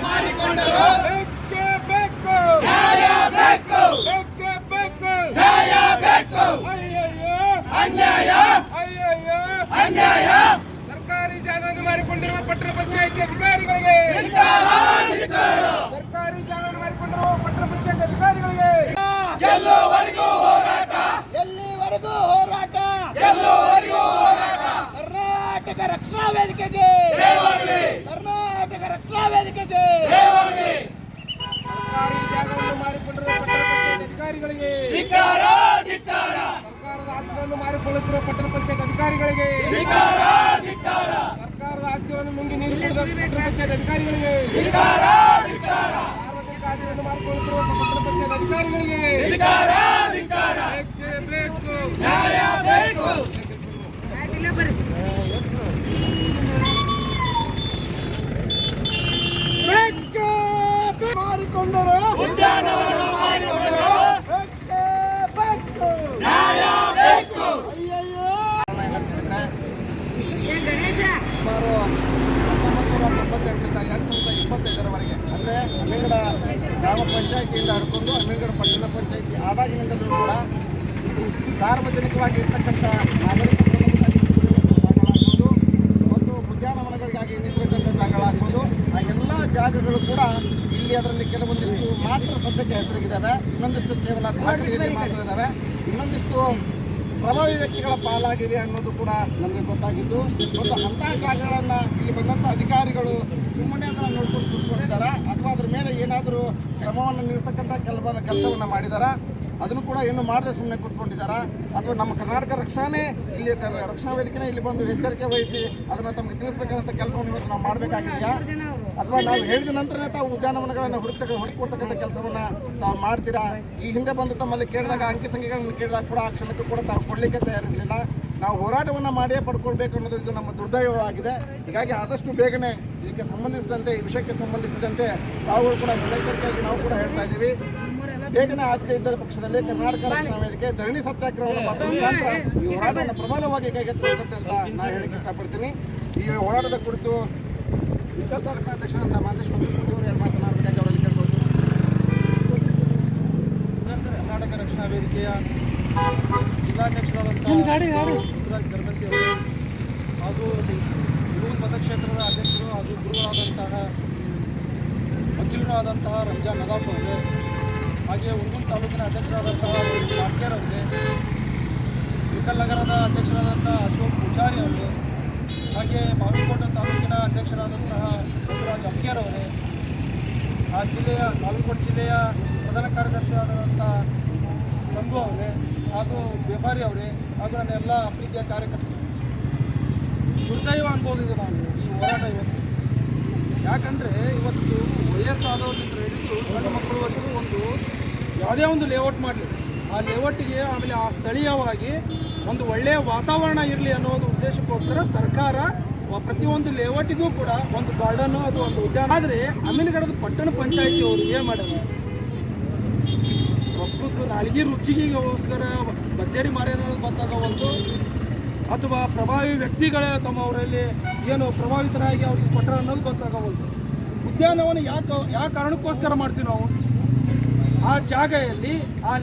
ಮಾರಿಕೊಂಡರು ಬೇಕೇ ಬೇಕು ನ್ಯಾಯ ಬೇಕು ಬೇಕೇ ಬೇಕು ನ್ಯಾಯ ಬೇಕು ಅಯ್ಯಯ್ಯೋ ಅನ್ಯಾಯ ಅಯ್ಯಯ್ಯೋ ಅನ್ಯಾಯ ಸರ್ಕಾರಿ ಜಾಗವನ್ನು ಮಾರಿಕೊಂಡಿರುವ ಪಟ್ಟಣ ಪಂಚಾಯಿತಿ ಅಧಿಕಾರಿಗಳಿಗೆ ಸರ್ಕಾರಿ ಜಾಗವನ್ನು ಮಾರಿಕೊಂಡಿರುವ ಪಟ್ಟಣ ಪಂಚಾಯಿತಿ ಅಧಿಕಾರಿಗಳಿಗೆ ಎಲ್ಲೋವರೆಗೂ ಹೋರಾಟ ಎಲ್ಲಿವರೆಗೂ ಹೋರಾಟ ಎಲ್ಲೋವರೆಗೂ ಹೋರಾಟ ಕರ್ನಾಟಕ ರಕ್ಷಣಾ ವೇದಿಕೆಗೆ ಕರ್ನಾಟಕ ರಕ್ಷಣಾ ವೇದಿಕೆಗೆ ಸರ್ಕಾರಿ ಜಾಗವನ್ನು ಮಾರಿಕೊಂಡಿರುವ ಪಟ್ಟಣ ಪಂಚಾಯತ್ ಅಧಿಕಾರಿಗಳಿಗೆ ಸರ್ಕಾರದ ಆಸ್ತಿಗಳನ್ನು ಮಾರಿಕೊಳ್ಳುತ್ತಿರುವ ಪಟ್ಟಣ ಪಂಚಾಯತ್ ಅಧಿಕಾರಿಗಳಿಗೆ ಸರ್ಕಾರದ ಆಸ್ತಿಗಳನ್ನು ನುಂಗಿ ನೀರು ಪಟ್ಟಣ ಪಂಚಾಯತ್ ಅಧಿಕಾರಿಗಳಿಗೆ ಸಾರ್ವಜನಿಕ ಆಸ್ತಿಗಳನ್ನು ಮಾರಿಕೊಳ್ಳುತ್ತಿರುವ ಪಟ್ಟಣ ಪಂಚಾಯತ್ ಅಧಿಕಾರಿಗಳಿಗೆ ಬೇಕು ನ್ಯಾಯ ಬೇಕು ಮಾರಿಕೊಂಡರು ಉದ್ಯಾನವನ್ನು ಮಾರಿಕೊಂಡರು ನ್ಯಾಯ ಬೇಕು ಅಯ್ಯಯ್ಯೋ ಸುಮಾರು 1998ರಿಂದ 2025ರವರೆಗೆ ಅಂದರೆ ಅಮೀನ್ಗಡ ಗ್ರಾಮ ಪಂಚಾಯಿತಿಯಿಂದ ಹಿಡ್ಕೊಂಡು ಅಮೀನ್ಗಡ ಪಟ್ಟಣ ಪಂಚಾಯಿತಿ ಆದಾಗಿನಿಂದಲೂ ಕೂಡ ಸಾರ್ವಜನಿಕವಾಗಿ ಇರ್ತಕ್ಕಂಥ ನಾಗರಿಕ ಜಾಗಗಳಾಗ್ಬೋದು ಮತ್ತು ಉದ್ಯಾನವನಗಳಿಗಾಗಿ ಮೀಸಲಿಟ್ಟಂಥ ಜಾಗಗಳಾಗ್ಬೋದು ಆ ಎಲ್ಲ ಜಾಗಗಳು ಕೂಡ ಇಲ್ಲಿ ಅದರಲ್ಲಿ ಕೆಲವೊಂದಿಷ್ಟು ಮಾತ್ರ ಸದ್ಯಕ್ಕೆ ಹೆಸರಿಗಿದ್ದಾವೆ, ಇನ್ನೊಂದಿಷ್ಟು ಕೇವಲ ದಾಖಲೆಯಲ್ಲಿ ಮಾತ್ರ ಇದ್ದಾವೆ, ಇನ್ನೊಂದಿಷ್ಟು ಪ್ರಭಾವಿ ವ್ಯಕ್ತಿಗಳ ಪಾಲಾಗಿವೆ ಅನ್ನೋದು ಕೂಡ ನಮಗೆ ಗೊತ್ತಾಗಿದ್ದು ಮತ್ತು ಅಂಥ ಜಾಗಗಳನ್ನು ಇಲ್ಲಿ ಬಂದಂಥ ಅಧಿಕಾರಿಗಳು ಸುಮ್ಮನೆ ಅದನ್ನು ನೋಡ್ಕೊಂಡು ಕೂತ್ಕೊಂಡಿದ್ದಾರಾ ಅಥವಾ ಅದ್ರ ಮೇಲೆ ಏನಾದರೂ ಕ್ರಮವನ್ನು ನಿಲ್ಲಿಸ್ತಕ್ಕಂಥ ಕೆಲಸವನ್ನು ಮಾಡಿದಾರಾ, ಅದನ್ನು ಕೂಡ ಏನು ಮಾಡದೆ ಸುಮ್ಮನೆ ಕೂತ್ಕೊಂಡಿದ್ದಾರಾ ಅಥವಾ ನಮ್ಮ ಕರ್ನಾಟಕ ರಕ್ಷಣೆ ಇಲ್ಲಿ ರಕ್ಷಣಾ ವೇದಿಕೆನೇ ಇಲ್ಲಿ ಬಂದು ಎಚ್ಚರಿಕೆ ವಹಿಸಿ ಅದನ್ನು ತಮಗೆ ತಿಳಿಸಬೇಕಾದಂಥ ಕೆಲಸವನ್ನು ಇವತ್ತು ನಾವು ಮಾಡಬೇಕಾಗಿದೆಯಾ ಅಥವಾ ನಾವು ಹೇಳಿದ ನಂತರನೇ ತಾವು ಉದ್ಯಾನವನಗಳನ್ನು ಹುಡುಕೊಡ್ತಕ್ಕಂಥ ಕೆಲಸವನ್ನು ತಾವು ಮಾಡ್ತೀರಾ? ಈ ಹಿಂದೆ ಬಂದು ತಮ್ಮಲ್ಲಿ ಕೇಳಿದಾಗ ಅಂಕಿ ಸಂಖ್ಯೆಗಳನ್ನು ಕೇಳಿದಾಗ ಕೂಡ ಆ ಕ್ಷಣಕ್ಕೂ ಕೂಡ ತಾವು ಕೊಡಲಿಕ್ಕೆ ತಯಾರಿರಲಿಲ್ಲ. ನಾವು ಹೋರಾಟವನ್ನು ಮಾಡಿಯೇ ಪಡ್ಕೊಳ್ಬೇಕು ಅನ್ನೋದು ಇದು ನಮ್ಮ ದುರ್ದೈವವಾಗಿದೆ. ಹೀಗಾಗಿ ಆದಷ್ಟು ಬೇಗನೆ ಇದಕ್ಕೆ ಸಂಬಂಧಿಸಿದಂತೆ ಈ ವಿಷಯಕ್ಕೆ ಸಂಬಂಧಿಸಿದಂತೆ ತಾವುಗಳು ಕೂಡ ಮುನ್ನೆಚ್ಚರಿಕೆಯಾಗಿ ನಾವು ಕೂಡ ಹೇಳ್ತಾ ಇದ್ದೀವಿ. ಬೇಗನೆ ಆಗದೇ ಇದ್ದ ಪಕ್ಷದಲ್ಲಿ ಕರ್ನಾಟಕ ರಕ್ಷಣಾ ವೇದಿಕೆ ಧರಣಿ ಸತ್ಯಾಗ್ರಹವನ್ನು ಮಾಡುವ ಮುಖಾಂತರ ಈ ಹೋರಾಟವನ್ನು ಪ್ರಬಲವಾಗಿ ಕೈಗೆತ್ತಿಕೊಳ್ಳುತ್ತೆ ಅಂತ ನಾನು ಹೇಳಕ್ಕೆ ಇಷ್ಟಪಡ್ತೀನಿ. ಈ ಹೋರಾಟದ ಕುರಿತು ವಿಕಲ ತಾಲೂಕಿನ ಅಧ್ಯಕ್ಷರಾದ ಮಾದೇಶ್ವರ ಮಾತನಾಡಬೇಕಾಗಿ ಅವರಲ್ಲಿ ಕೇಳ್ಬೋದು. ಕರ್ನಾಟಕ ರಕ್ಷಣಾ ವೇದಿಕೆಯ ಜಿಲ್ಲಾಧ್ಯಕ್ಷರಾದಂಥ ಗುರುರಾಜ್ ಗರ್ಗಂತಿ ಅವರು ಹಾಗೂ ಗುರು ಮತಕ್ಷೇತ್ರದ ಅಧ್ಯಕ್ಷರು ಹಾಗೂ ಗುರುಗಳಾದಂತಹ ವಕೀಲರು ಆದಂತಹ ರಂಜಾನ್ ನದಾಫ್ ಅವರೇ, ಹಾಗೆ ಹುಣಗುಂದ ತಾಲೂಕಿನ ಅಧ್ಯಕ್ಷರಾದಂತಹ ವಾಡ್ಕೇರ್ ಅವರೇ, ವಿಕಲ್ ನಗರದ ಅಧ್ಯಕ್ಷರಾದಂಥ ಅಶೋಕ್ ಪೂಜಾರಿ ಅವರೇ, ಹಾಗೆ ಬಾಗಲಕೋಟೆ ತಾಲೂಕಿನ ಅಧ್ಯಕ್ಷರಾದಂತಹ ಬಸವರಾಜ್ ಅಮ್ಗೇರ್ ಅವರೇ, ಆ ಜಿಲ್ಲೆಯ ಬಾಗಲಕೋಟೆ ಜಿಲ್ಲೆಯ ಪ್ರಧಾನ ಕಾರ್ಯದರ್ಶಿಯಾದಂಥ ಸಂಭು ಅವರೇ ಹಾಗೂ ವ್ಯಾಪಾರಿ ಅವರೇ ಹಾಗೂ ನನ್ನ ಎಲ್ಲ ಪ್ರೀತಿಯ ಕಾರ್ಯಕರ್ತರು, ದುರ್ದೈವ ಅನ್ಬೋದಿದೆ ನಾನು ಈ ಹೋರಾಟ ಇವತ್ತು. ಯಾಕಂದರೆ ಇವತ್ತು ವಯಸ್ಸಾದವರಿಂದ ಹಿಡಿದು ಸಣ್ಣ ಮಕ್ಕಳವರೆಗೂ ಒಂದು ಯಾವುದೇ ಒಂದು ಲೇಔಟ್ ಮಾಡಲಿ, ಆ ಲೇಔಟಿಗೆ ಆಮೇಲೆ ಆ ಸ್ಥಳೀಯವಾಗಿ ಒಂದು ಒಳ್ಳೆಯ ವಾತಾವರಣ ಇರಲಿ ಅನ್ನೋದು ಉದ್ದೇಶಕ್ಕೋಸ್ಕರ ಸರ್ಕಾರ ಪ್ರತಿಯೊಂದು ಲೇಔಟಿಗೂ ಕೂಡ ಒಂದು ಗಾರ್ಡನ್ನು ಅದು ಒಂದು ಉದ್ಯಾನ. ಆದರೆ ಅಮೀನ್ಗಡದ ಪಟ್ಟಣ ಪಂಚಾಯಿತಿಯವರು ಏನು ಮಾಡ್ಯಾರ, ಪ್ರಕೃತಿ ನಾಲ್ಗಿ ರುಚಿಗೆಗೋಸ್ಕರ ಬದ್ದೇರಿ ಮಾರೇನೋದು ಗೊತ್ತಾಗವಲ್ದು ಅಥವಾ ಪ್ರಭಾವಿ ವ್ಯಕ್ತಿಗಳ ತಮ್ಮವರಲ್ಲಿ ಏನು ಪ್ರಭಾವಿತರಾಗಿ ಅವ್ರಿಗೆ ಕೊಟ್ಟರೆ ಅನ್ನೋದು ಗೊತ್ತಾಗವಲ್ದು. ಉದ್ಯಾನವನ ಯಾವ ಕಾರಣಕ್ಕೋಸ್ಕರ ಮಾಡ್ತೀವಿ ನಾವು? ಆ ಜಾಗೆಯಲ್ಲಿ ಆ